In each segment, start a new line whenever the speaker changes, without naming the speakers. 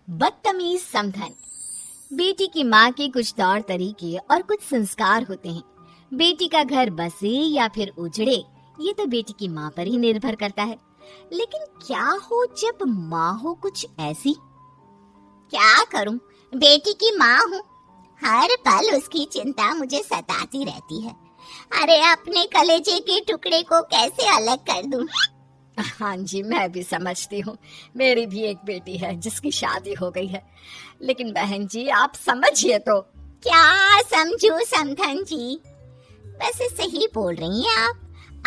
बदतमीज समधन। बेटी की माँ के कुछ तौर तरीके और कुछ संस्कार होते हैं। बेटी का घर बसे या फिर उजड़े, ये तो बेटी की माँ पर ही निर्भर करता है। लेकिन क्या हो जब माँ हो कुछ ऐसी?
क्या करूं, बेटी की माँ हूँ। हर पल उसकी चिंता मुझे सताती रहती है। अरे अपने कलेजे के टुकड़े को कैसे अलग कर दूं?
हाँ जी, मैं भी समझती हूँ। मेरी भी एक बेटी है जिसकी शादी हो गई है। लेकिन बहन जी, आप समझिए तो।
क्या समझू समधन जी? वैसे सही बोल रही हैं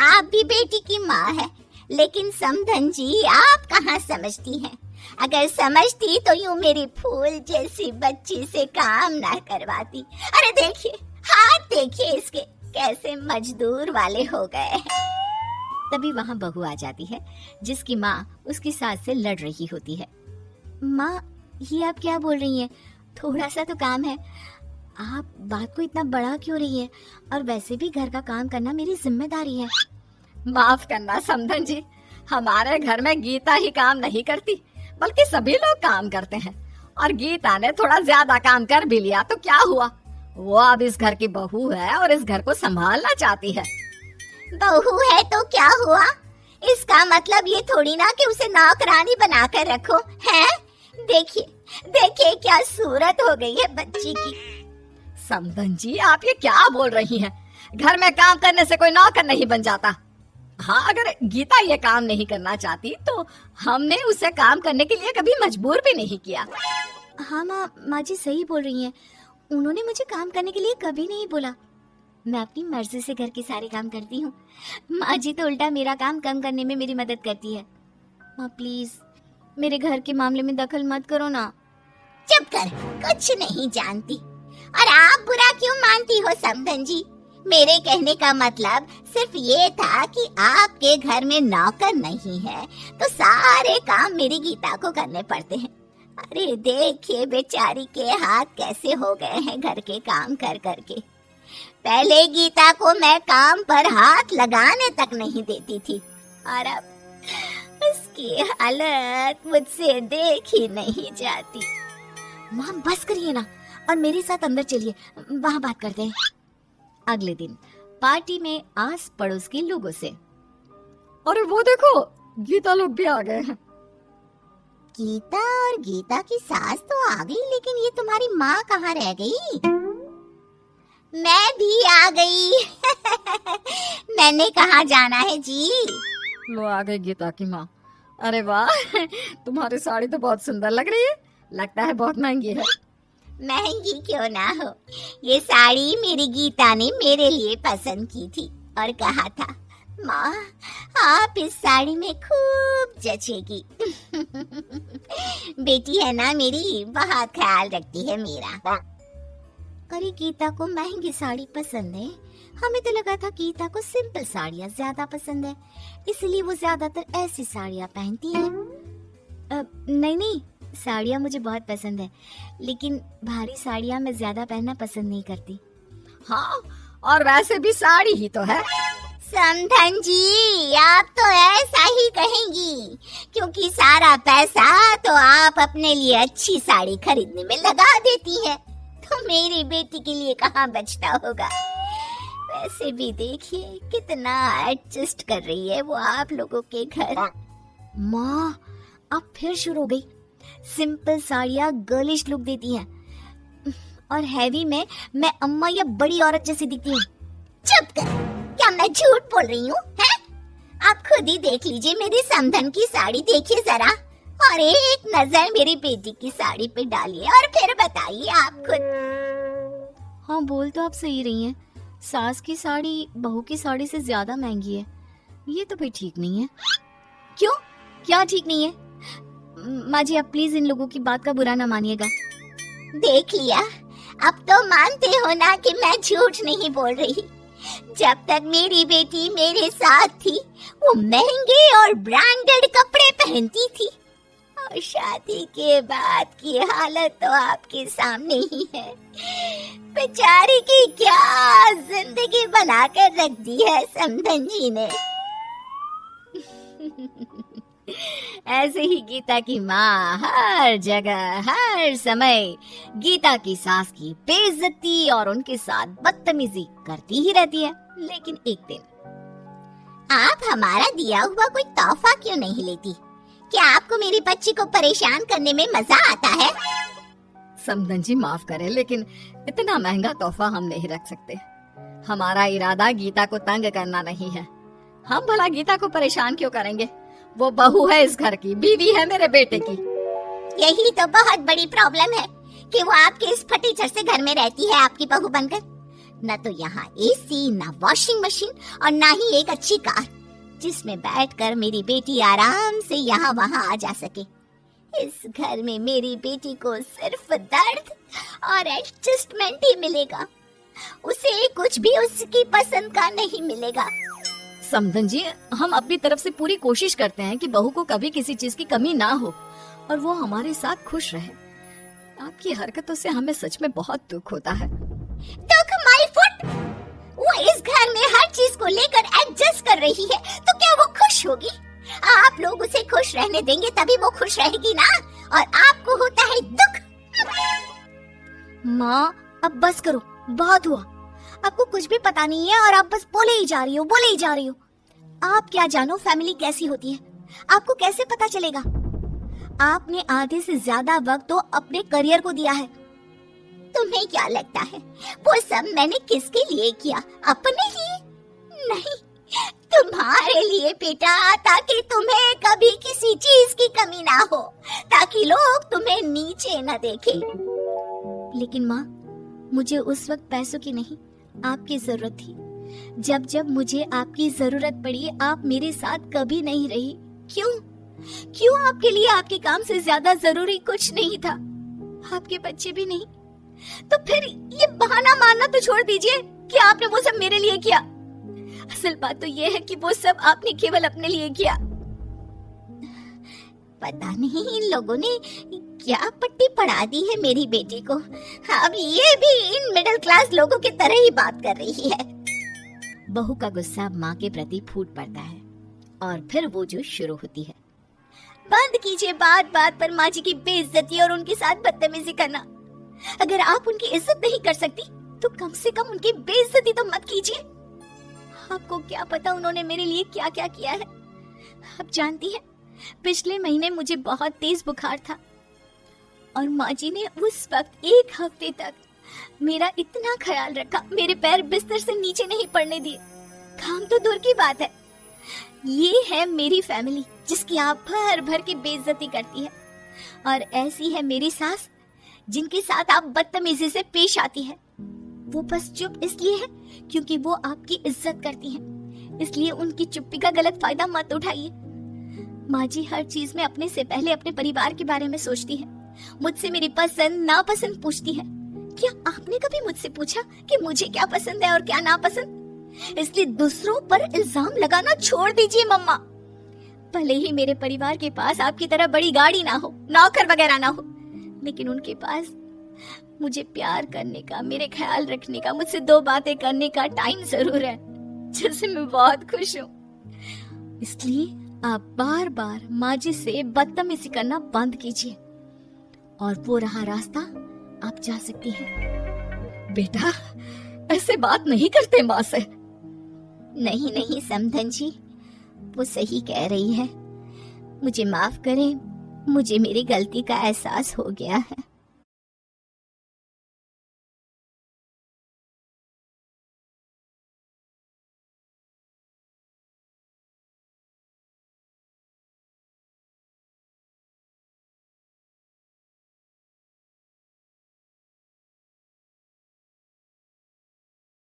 आप भी बेटी की माँ है। लेकिन समधन जी, आप कहाँ समझती हैं? अगर समझती तो यूं मेरी फूल जैसी बच्ची से काम ना करवाती। अरे देखिए, हाथ देखिए इसके कैसे मजदूर वाले हो गए।
तभी वहाँ बहू आ जाती है जिसकी माँ उसकी सास से लड़ रही होती है। माँ, ये आप क्या बोल रही हैं? थोड़ा सा तो काम है। आप बात को इतना बड़ा क्यों रही है? और वैसे भी घर का काम करना मेरी जिम्मेदारी है। माफ करना समधन जी, हमारे घर में गीता ही काम नहीं करती, बल्कि सभी लोग काम करते हैं। और गीता ने थोड़ा ज्यादा काम कर भी लिया तो क्या हुआ? वो अब इस घर की बहू है और इस घर को संभालना चाहती है।
बहू है तो क्या हुआ? इसका मतलब ये थोड़ी ना कि उसे नौकरानी बनाकर रखो है। देखिए देखिए क्या सूरत हो गई है बच्ची की।
समधन जी, आप ये क्या बोल रही हैं? घर में काम करने से कोई नौकर नहीं बन जाता। हाँ, अगर गीता ये काम नहीं करना चाहती तो हमने उसे काम करने के लिए कभी मजबूर भी नहीं किया। हाँ माँ जी सही बोल रही हैं। उन्होंने मुझे काम करने के लिए कभी नहीं बोला। मैं अपनी मर्जी से घर के सारे काम करती हूँ। माँ जी तो उल्टा मेरा काम कम करने में मेरी मदद करती है। माँ प्लीज मेरे घर के मामले में दखल मत करो ना।
चुप कर, कुछ नहीं जानती। और आप बुरा क्यों मानती हो समधन जी? मेरे कहने का मतलब सिर्फ ये था कि आपके घर में नौकर नहीं है तो सारे काम मेरी गीता को करने पड़ते हैं। अरे देखिए बेचारी के हाथ कैसे हो गए हैं घर के काम कर करके। पहले गीता को मैं काम पर हाथ लगाने तक नहीं देती थी और अब उसकी हालत मुझसे देखी नहीं जाती।
माँ बस करिए ना और मेरे साथ अंदर चलिए, वहाँ बात करते हैं। अगले दिन पार्टी में आस पड़ोस के लोगों से, अरे वो देखो गीता लोग भी आ गए हैं।
गीता और गीता की सास तो आ गई, लेकिन ये तुम्हारी माँ कहाँ रह गई? मैं भी आ गई। मैंने कहाँ जाना है जी?
लो आ गई गीता की माँ। अरे वाह, तुम्हारी साड़ी तो बहुत सुंदर लग रही है। लगता है बहुत महंगी है।
महंगी क्यों ना हो, ये साड़ी मेरी गीता ने मेरे लिए पसंद की थी और कहा था, माँ आप इस साड़ी में खूब जचेगी। बेटी है ना मेरी, बहुत ख्याल रखती है मेरा।
अरे गीता को महंगी साड़ी पसंद है? हमें तो लगा था गीता को सिंपल साड़ियाँ ज्यादा पसंद है, इसलिए वो ज्यादातर ऐसी साड़ियाँ पहनती है। नहीं, साड़ियाँ मुझे बहुत पसंद है, लेकिन भारी साड़ियाँ मैं ज्यादा पहनना पसंद नहीं करती। हाँ, और वैसे भी साड़ी ही तो है।
समधन जी, आप तो ऐसा ही कहेंगी, क्योंकि सारा पैसा तो आप अपने लिए अच्छी साड़ी खरीदने में लगा देती है, तो मेरी बेटी के लिए कहाँ बचता होगा। वैसे भी देखिए कितना एडजस्ट कर रही है वो आप लोगों के घर।
माँ अब फिर शुरू हो गई। सिंपल साड़ियाँ गर्लिश लुक देती हैं और हैवी में मैं अम्मा या बड़ी औरत जैसी दिखती हूँ।
चुप कर, क्या मैं झूठ बोल रही हूँ? आप खुद ही देख लीजिए मेरी समधन की साड़ी, देखिए जरा, और एक नजर मेरी बेटी की साड़ी पे डालिए और फिर बताइए आप खुद।
हाँ बोल तो आप सही रही हैं। सास की साड़ी बहू की साड़ी से ज्यादा महंगी है। ये तो भाई ठीक नहीं है। क्यों? क्या ठीक नहीं है? माँ जी आप प्लीज इन लोगों की बात का बुरा ना मानिएगा।
देख लिया, अब तो मानते हो ना कि मैं झूठ नहीं बोल रही। जब तक मेरी बेटी मेरे साथ थी वो महंगे और ब्रांडेड कपड़े पहनती थी, और शादी के बाद की हालत तो आपके सामने ही है। बेचारी की क्या जिंदगी बनाकर रख दी है समधन जी ने।
ऐसे ही गीता की माँ हर जगह हर समय गीता की सास की बेइज्जती और उनके साथ बदतमीजी करती ही रहती है। लेकिन एक दिन,
आप हमारा दिया हुआ कोई तोहफा क्यों नहीं लेती? क्या आपको मेरी बच्ची को परेशान करने में मजा आता है?
समधन जी माफ करें, लेकिन इतना महंगा तोहफा हम नहीं रख सकते। हमारा इरादा गीता को तंग करना नहीं है। हम भला गीता को परेशान क्यों करेंगे? वो बहू है इस घर की, बीवी है मेरे बेटे की।
यही तो बहुत बड़ी प्रॉब्लम है कि वो आपके इस फटीचर से घर में रहती है आपकी बहू बनकर। न तो यहाँ एसी, न वॉशिंग मशीन और न ही एक अच्छी कार जिसमें बैठकर मेरी बेटी आराम से यहाँ वहाँ आ जा सके। इस घर में मेरी बेटी को सिर्फ दर्द और एडजस्टमेंट ही मिलेगा। उसे कुछ भी उसकी पसंद का नहीं मिलेगा।
समधन जी, हम अपनी तरफ से पूरी कोशिश करते हैं कि बहू को कभी किसी चीज की कमी ना हो और वो हमारे साथ खुश रहे। आपकी हरकतों से हमें सच में बहुत दुख होता है।
दुख माय फुट! वो इस घर में हर चीज को लेकर एडजस्ट कर रही है, तो क्या वो खुश होगी? आप लोग उसे खुश रहने देंगे तभी वो खुश रहेगी ना, और आपको होता है दुख।
माँ, अब बस करो, बहुत हुआ। आपको कुछ भी पता नहीं है और आप बस बोले ही जा रही हो। आप क्या जानो फैमिली कैसी होती है? आपको कैसे पता चलेगा? आपने आधे से ज्यादा वक्त तो अपने करियर को दिया है।
तुम्हें क्या लगता है वो सब मैंने किसके लिए किया? अपने लिए? नहीं, तुम्हारे लिए बेटा, ताकि तुम्हें कभी किसी चीज की कमी ना हो, ताकि लोग तुम्हें नीचे न देखें।
लेकिन माँ, मुझे उस वक्त पैसों की नहीं, आपकी जरूरत थी। जब जब मुझे आपकी जरूरत पड़ी, आप मेरे साथ कभी नहीं रही। क्यों आपके लिए आपके काम से ज्यादा जरूरी कुछ नहीं था? आपके बच्चे भी नहीं। तो फिर ये बहाना मारना तो छोड़ दीजिए कि आपने वो सब मेरे लिए किया। असल बात तो ये है कि वो सब आपने केवल अपने लिए किया।
पता नहीं इन लोगों ने क्या पट्टी पढ़ा दी है मेरी बेटी को। अब ये भी इन मिडिल क्लास लोगों की तरह ही बात कर रही है।
बहू का गुस्सा माँ के प्रति फूट पड़ता है और फिर वो जो शुरू होती है। बंद कीजिए बात बात पर माँ जी की बेइज्जती और उनके साथ बदतमीजी करना। अगर आप उनकी इज्जत नहीं कर सकती तो कम से कम उनकी बेइज्जती तो मत कीजिए। आपको क्या पता उन्होंने मेरे लिए क्या क्या किया है। आप जानती हैं, पिछले महीने मुझे बहुत तेज बुखार था और माँ जी ने उस वक्त 1 हफ्ते तक मेरा इतना ख्याल रखा, मेरे पैर बिस्तर से नीचे नहीं पड़ने दिए। काम तो दूर की बात है। ये है मेरी फैमिली जिसकी आप भर भर के बेइज्जती करती है, और ऐसी है मेरी सास जिनके साथ आप बदतमीजी से पेश आती है। वो बस चुप इसलिए है क्योंकि वो आपकी इज्जत करती हैं, इसलिए उनकी चुप्पी का गलत फायदा मत उठाइए। माँ जी हर चीज में अपने से पहले अपने परिवार के बारे में सोचती है। मुझसे मेरी पसंद नापसंद पूछती है। क्या आपने कभी मुझसे पूछा कि मुझे क्या पसंद है और क्या नापसंद? इसलिए दूसरों पर इल्जाम लगाना छोड़ दीजिए मम्मा। भले ही मेरे परिवार के पास आपकी तरह बड़ी गाड़ी ना हो, नौकर वगैरह ना हो, लेकिन उनके पास मुझे प्यार करने का, मेरे ख्याल रखने का, मुझसे 2 बातें करने का टाइम जरूर है, जिससे मैं बहुत खुश हूँ। इसलिए आप बार बार माँ जी से बदतमीजी करना बंद कीजिए और वो रहा रास्ता आप जा सकती हैं। बेटा, ऐसे बात नहीं करते माँ से।
नहीं समधन जी, वो सही कह रही है। मुझे माफ करें, मुझे मेरी गलती का एहसास हो गया है।